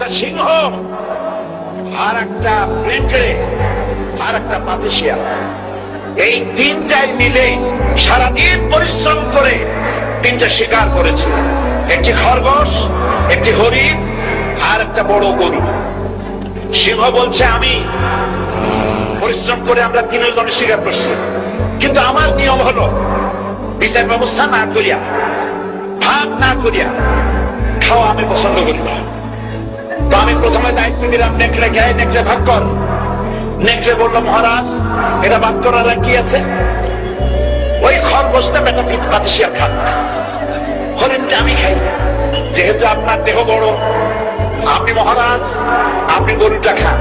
একটা সিংহ, আর একটা নেকড়ে, আর একটা পাতিশিয়াল, এই তিনটাই মিলে সারাদিন পরিশ্রম করে তিনটা শিকার করেছিল। একটি খরগোশ, একটি হরিণ, আর একটা বড় গরু। সিংহ বলছে আমি পরিশ্রম করে আমরা তিনজনে শিকার করছি, কিন্তু আমার নিয়ম হলো বিচার ব্যবস্থা না করিয়া, ভাগ না করিয়া খাওয়া আমি পছন্দ করি না। তো আমি প্রথমে দায়িত্ব দিলাম নেকড়ে কে, নেকড়ে ভাগ কর। নেকড়ে বললো মহারাজ এটা ভাগ করার কি আছে, ওই খরগোশটা বেটা পাতিশিয়াল খাক, হরিণটা আমি খাই, যেহেতু আপনার দেহ বড়, আপনি মহারাজ আপনি গরুটা খান।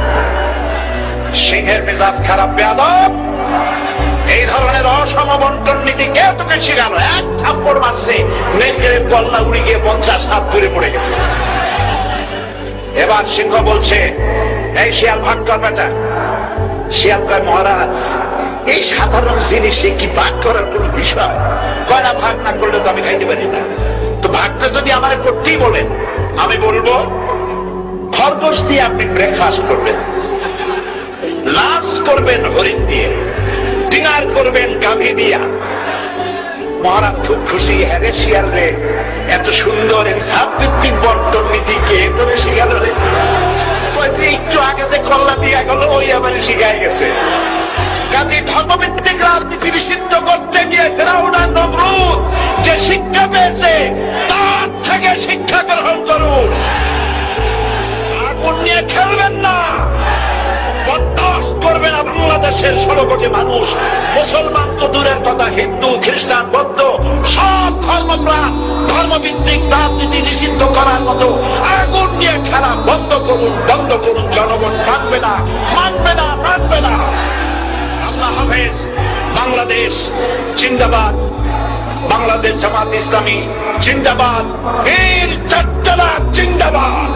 সিংহের মেজাজ খারাপ, বেয়াদব, এই ধরনের অসম বন্টন নীতি কে তোকে শিখালো? এক থাপ্পড় মারছে, নেকড়ের গল্লা উড়ে গিয়ে 50 হাত দূরে পড়ে গেছে। এবার সিংহ বলছে এই শিয়াল ভাগ কর বেটা। শিয়াল কয় মহারাজ এই সাধারণ জিনিসে কি ভাগ করার কোন বিষয়? কয় না ভাগ না করলে তো আমি খাইতে পারি না। তো ভাগটা যদি আমার করতেই বলেন, আমি বলবো খরগোশ দিয়ে আপনি ব্রেকফাস্ট করবেন, লাঞ্চ করবেন হরিণ দিয়ে, ডিনার করবেন গাভী দিয়া। মহারাজ খুব খুশি, হ্যাঁ রে শিয়াল রে, এত সুন্দর ইনসাফ ভিত্তিক বন্টন নীতি কে তোরে শিখাল রে? একটু আগে যে কল্লা দিয়া গেল ওই আবার শিখাই গেছে। কাজী ধর্মভিত্তিক রাজনীতি নিষিদ্ধ করতে গিয়ে ফেরাউন আর নমরুদ যে শিক্ষা পেয়েছে তার থেকে শিক্ষা গ্রহণ করুন। আগুন নিয়ে খেলবেন না, বরদাস্ত করবে না বাংলাদেশের 16 কোটি মানুষ। মুসলমান তো দূরের কথা, হিন্দু, খ্রিস্টান, বৌদ্ধ সব ধর্মপ্রাণ ধর্মভিত্তিক রাজনীতি নিষিদ্ধ করার মতো আগুন নিয়ে খেলা বন্ধ করুন, বন্ধ করুন। জনগণ মানবে না, মানবে না, মানবে না। আল্লাহ হাফেজ। বাংলাদেশ জিন্দাবাদ, বাংলাদেশ জামাত ইসলামী জিন্দাবাদ, বীর চট্টলা জিন্দাবাদ।